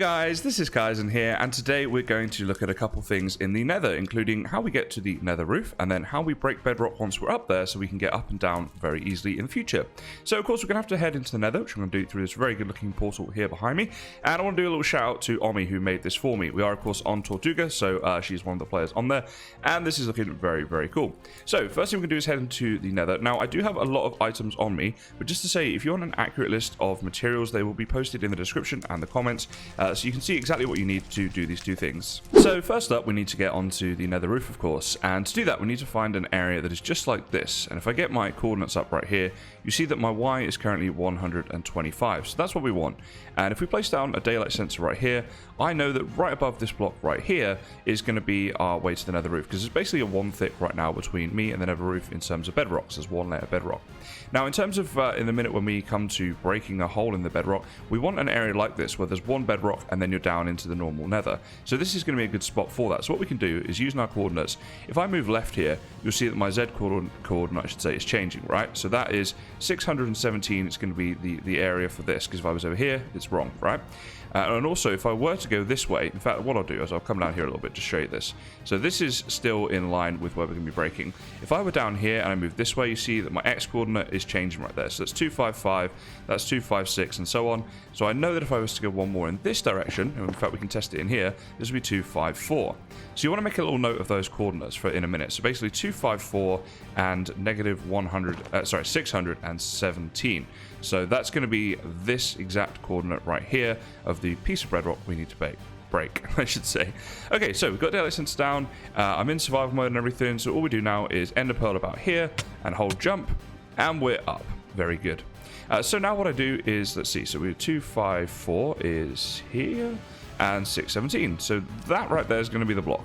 Hey guys, this is Kysen here, and today we're going to look at a couple things in the nether, including how we get to the nether roof, and then how we break bedrock once we're up there so we can get up and down very easily in the future. So of course we're going to have to head into the nether, which I'm going to do through this very good looking portal here behind me, and I want to do a little shout out to Omi who made this for me. We are of course on Tortuga, so she's one of the players on there, and this is looking very, very cool. So first thing we're going to do is head into the nether. Now I do have a lot of items on me, but just to say, if you want an accurate list of materials, they will be posted in the description and the comments. So you can see exactly what you need to do these two things. So first up, we need to get onto the nether roof, of course, and to do that we need to find an area that is just like this. And if I get my coordinates up right here, you see that my Y is currently 125, so that's what we want. And if we place down a daylight sensor right here, I know that right above this block right here is going to be our way to the nether roof, because it's basically a one thick right now between me and the nether roof in terms of bedrock. So there's one layer of bedrock. Now in terms of in a minute when we come to breaking a hole in the bedrock, we want an area like this where there's one bedrock and then you're down into the normal nether. So this is going to be a good spot for that. So what we can do is using our coordinates, if I move left here, you'll see that my Z coordinate I should say is changing, right? So that is 617. It's going to be the area for this, because if I was over here it's wrong, right? And also if I were to go this way, in fact what I'll do is I'll come down here a little bit to show you this. So this is still in line with where we're going to be breaking. If I were down here and I move this way, you see that my X coordinate is changing right there. So that's 255, that's 256 and so on. So I know that if I was to go one more in this direction, and in fact we can test it in here, this would be 254. So you want to make a little note of those coordinates for in a minute. So basically 254 and negative 617. So that's going to be this exact coordinate right here of the piece of bedrock we need to break, I should say. Okay, so we've got daylight sensor down. I'm in survival mode and everything, so all we do now is end a pearl about here and hold jump, and we're up. Very good. So now what I do is, let's see, so we're 254 is here, and 617. So that right there is going to be the block.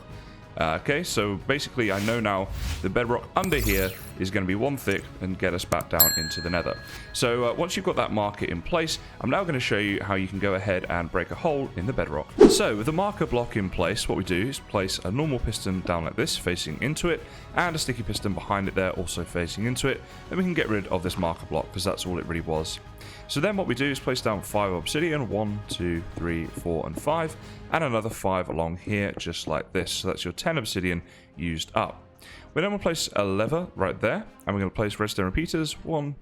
Okay, so basically I know now the bedrock under here is going to be one thick and get us back down into the nether. So once you've got that marker in place, I'm now going to show you how you can go ahead and break a hole in the bedrock. So with the marker block in place, what we do is place a normal piston down like this facing into it, and a sticky piston behind it there also facing into it. Then we can get rid of this marker block, because that's all it really was. So then what we do is place down 5 obsidian, 1, 2, 3, 4 and 5, and another 5 along here just like this. So that's your 10 obsidian used up. We then will place a lever right there, and we're going to place redstone repeaters, 1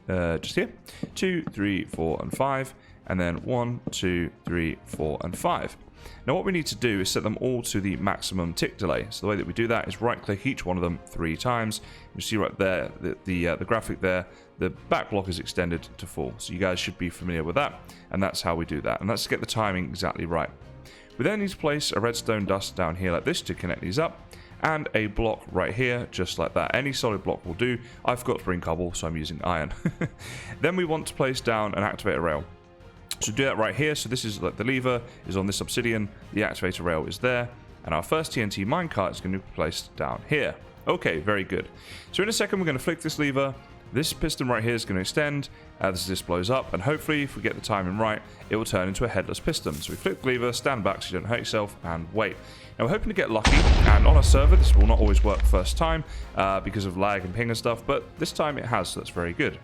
just here, 2, 3, 4 and 5, and then 1, 2, 3, 4 and 5. Now what we need to do is set them all to the maximum tick delay. So the way that we do that is right click each one of them 3 times. You see right there, the graphic there, the back block is extended to full. So you guys should be familiar with that, and that's how we do that. And let's get the timing exactly right. We then need to place a redstone dust down here like this to connect these up, and a block right here just like that. Any solid block will do. I forgot to bring cobble, so I'm using iron. Then we want to place down an activator rail. So do that right here. So this is like the lever is on this obsidian, the activator rail is there, and our first TNT minecart is going to be placed down here. Okay, very good. So in a second we're going to flick this lever. This piston right here is going to extend as this blows up, and hopefully if we get the timing right, it will turn into a headless piston. So we flick the lever, stand back so you don't hurt yourself, and wait. Now we're hoping to get lucky, and on a server this will not always work first time because of lag and ping and stuff, but this time it has, so that's very good.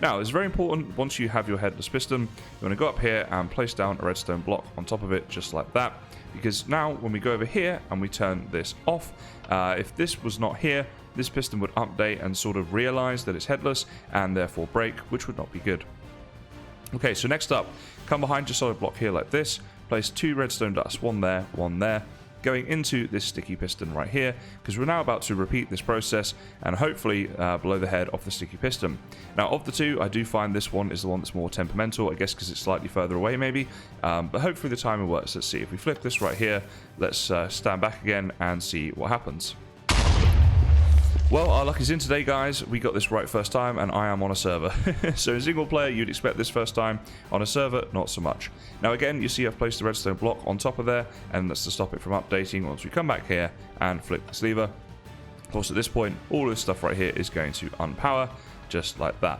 Now, it's very important, once you have your headless piston, you want to go up here and place down a redstone block on top of it, just like that. Because now, when we go over here and we turn this off, if this was not here, this piston would update and sort of realize that it's headless and therefore break, which would not be good. Okay, so next up, come behind your solid block here like this, place 2 redstone dust, one there, going into this sticky piston right here, because we're now about to repeat this process and hopefully blow the head off the sticky piston. Now of the two, I do find this one is the one that's more temperamental, I guess because it's slightly further away maybe, but hopefully the timer works. Let's see, if we flip this right here, let's stand back again and see what happens. Well, our luck is in today, guys. We got this right first time, and I am on a server. So in single player, you'd expect this first time. On a server, not so much. Now again, you see I've placed the redstone block on top of there, and that's to stop it from updating once we come back here and flick this lever. Of course, at this point, all of this stuff right here is going to unpower, just like that.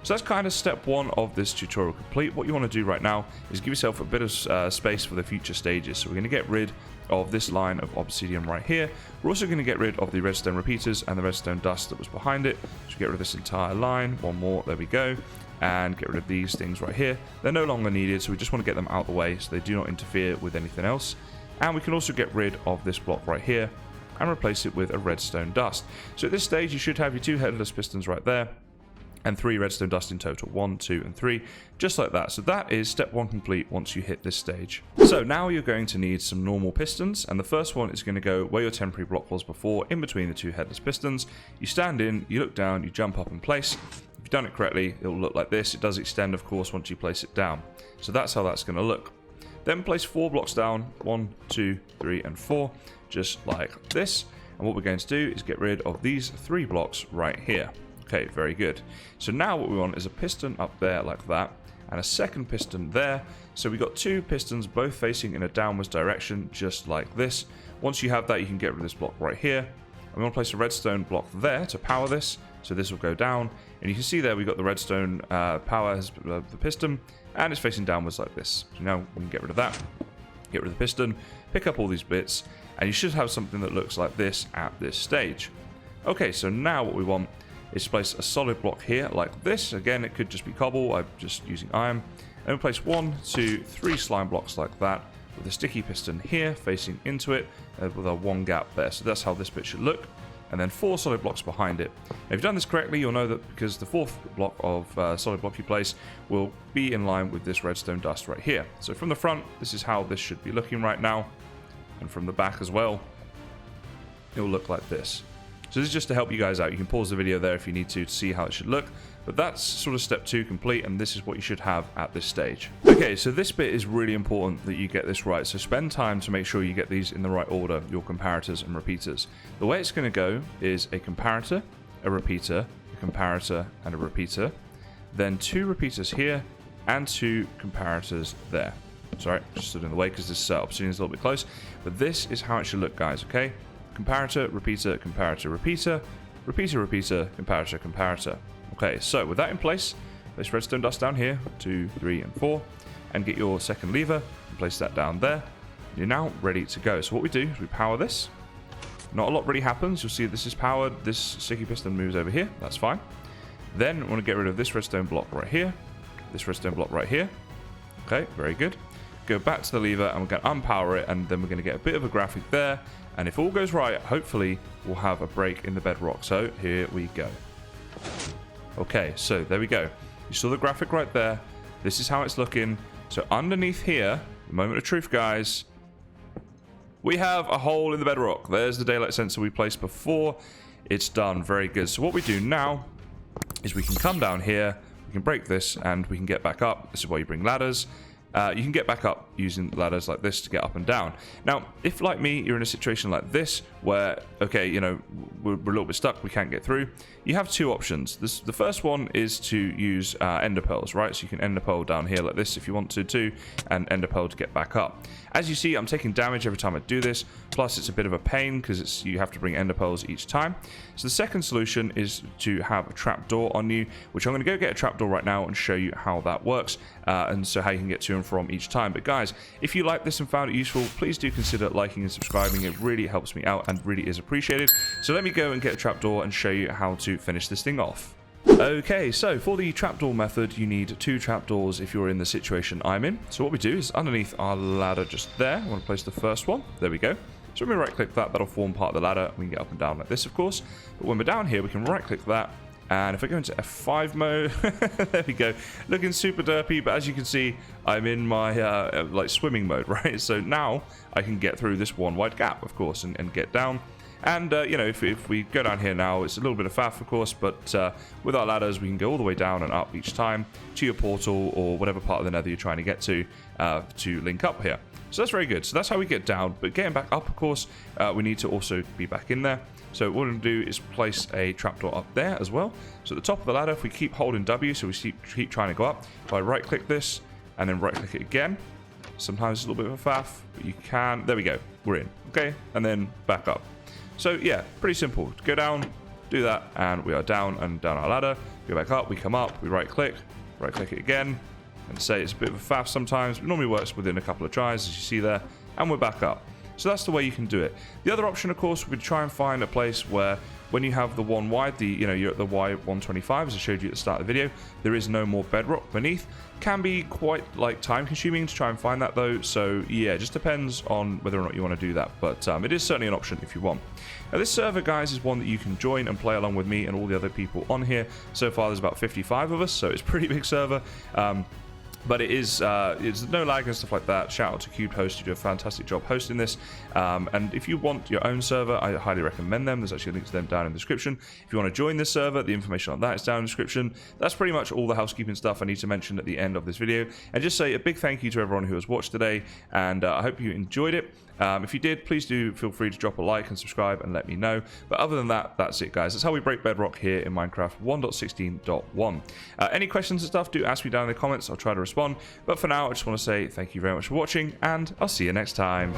So that's kind of step one of this tutorial complete. What you want to do right now is give yourself a bit of space for the future stages. So we're going to get rid of this line of obsidian right here. We're also going to get rid of the redstone repeaters and the redstone dust that was behind it. So get rid of this entire line. One more, there we go. And get rid of these things right here. They're no longer needed, so we just want to get them out of the way so they do not interfere with anything else. And we can also get rid of this block right here and replace it with a redstone dust. So at this stage, you should have your 2 headless pistons right there, and 3 redstone dust in total, 1, 2, and 3, just like that. So that is step 1 complete once you hit this stage. So now you're going to need some normal pistons, and the first one is going to go where your temporary block was before, in between the 2 headless pistons. You stand in, you look down, you jump up and place. If you've done it correctly, it'll look like this. It does extend, of course, once you place it down. So that's how that's going to look. Then place 4 blocks down, 1, 2, 3, and 4, just like this. And what we're going to do is get rid of these 3 blocks right here. Okay, very good. So now what we want is a piston up there like that, and a second piston there. So we've got 2 pistons both facing in a downwards direction, just like this. Once you have that, you can get rid of this block right here. And we want to place a redstone block there to power this. So this will go down, and you can see there we've got the redstone power has the piston, and it's facing downwards like this. So now we can get rid of that, get rid of the piston, pick up all these bits, and you should have something that looks like this at this stage. Okay, so now what we want is to place a solid block here like this. Again, it could just be cobble, I'm just using iron. And we place 1, 2, 3 slime blocks like that, with a sticky piston here facing into it, with a 1 gap there. So that's how this bit should look. And then 4 solid blocks behind it. Now, if you've done this correctly, you'll know that because the 4th block of solid block you place will be in line with this redstone dust right here. So from the front, this is how this should be looking right now. And from the back as well, it will look like this. So this is just to help you guys out. You can pause the video there if you need to see how it should look. But that's sort of step 2 complete, and this is what you should have at this stage. Okay, so this bit is really important that you get this right. So spend time to make sure you get these in the right order, your comparators and repeaters. The way it's going to go is a comparator, a repeater, a comparator, and a repeater. Then 2 repeaters here, and 2 comparators there. Sorry, just stood in the way because this obsidian is a little bit close. But this is how it should look, guys, okay? Comparator, repeater, comparator, repeater, repeater, repeater, comparator, comparator. Okay, so with that in place, place redstone dust down here, 2, 3, and 4, and get your second lever, and place that down there. You're now ready to go. So what we do is we power this. Not a lot really happens. You'll see this is powered. This sticky piston moves over here. That's fine. Then we want to get rid of this redstone block right here, this redstone block right here. Okay, very good. Go back to the lever, and we're going to unpower it, and then we're going to get a bit of a graphic there. And if all goes right, hopefully we'll have a break in the bedrock. So here we go. Okay, so there we go. You saw the graphic right there. This is how it's looking. So underneath here, the moment of truth, guys, we have a hole in the bedrock. There's the daylight sensor we placed before. It's done. Very good. So what we do now is we can come down here, we can break this, and we can get back up. This is why you bring ladders. You can get back up using ladders like this to get up and down. Now, if like me, you're in a situation like this where, okay, you know, we're a little bit stuck, we can't get through, you have 2 options. The first one is to use ender pearls, right? So you can ender pearl down here like this if you want to too, and ender pearl to get back up. As you see, I'm taking damage every time I do this, plus it's a bit of a pain because you have to bring ender pearls each time. So the second solution is to have a trapdoor on you, which I'm going to go get a trapdoor right now and show you how that works, and so how you can get to and from each time. But guys, if you like this and found it useful, please do consider liking and subscribing. It really helps me out and really is appreciated. So let me go and get a trapdoor and show you how to finish this thing off. Okay, so for the trapdoor method, you need 2 trapdoors if you're in the situation I'm in. So what we do is underneath our ladder just there, I want to place the first one. There we go. So when we right click that, that'll form part of the ladder. We can get up and down like this, of course. But when we're down here, we can right click that. And if I go into F5 mode, there we go. Looking super derpy, but as you can see, I'm in my like swimming mode, right? So now I can get through this 1 wide gap, of course, and get down. And, you know, if we go down here now, it's a little bit of faff, of course, but with our ladders, we can go all the way down and up each time to your portal or whatever part of the nether you're trying to get to link up here. So that's very good. So that's how we get down. But getting back up, of course, we need to also be back in there. So what we're going to do is place a trapdoor up there as well. So at the top of the ladder, if we keep holding W, so we keep trying to go up, if I right-click this and then right-click it again, sometimes it's a little bit of a faff, but you can, there we go, we're in, okay? And then back up. So yeah, pretty simple. Go down, do that, and we are down and down our ladder. go back up, we come up, we right click it again, and say it's a bit of a faff sometimes, but normally works within a couple of tries, as you see there, and we're back up. So that's the way you can do it. The other option, of course, would be to try and find a place where when you have the one wide, you're at the Y125, as I showed you at the start of the video, there is no more bedrock beneath. Can be quite time consuming to try and find that though, so yeah, it just depends on whether or not you want to do that, but it is certainly an option if you want. Now this server, guys, is one that you can join and play along with me and all the other people on here. So far there's about 55 of us, so it's a pretty big server. But it's no lag and stuff like that. Shout out to Cubed Host, you do a fantastic job hosting this. And if you want your own server, I highly recommend them. There's actually a link to them down in the description. If you want to join this server, the information on that is down in the description. That's pretty much all the housekeeping stuff I need to mention at the end of this video. And just say a big thank you to everyone who has watched today, and I hope you enjoyed it. If you did, please do feel free to drop a like and subscribe and let me know. But other than that, that's it, guys. That's how we break bedrock here in Minecraft 1.16.1. Any questions and stuff, do ask me down in the comments. I'll try to respond. But for now, I just want to say thank you very much for watching, and I'll see you next time.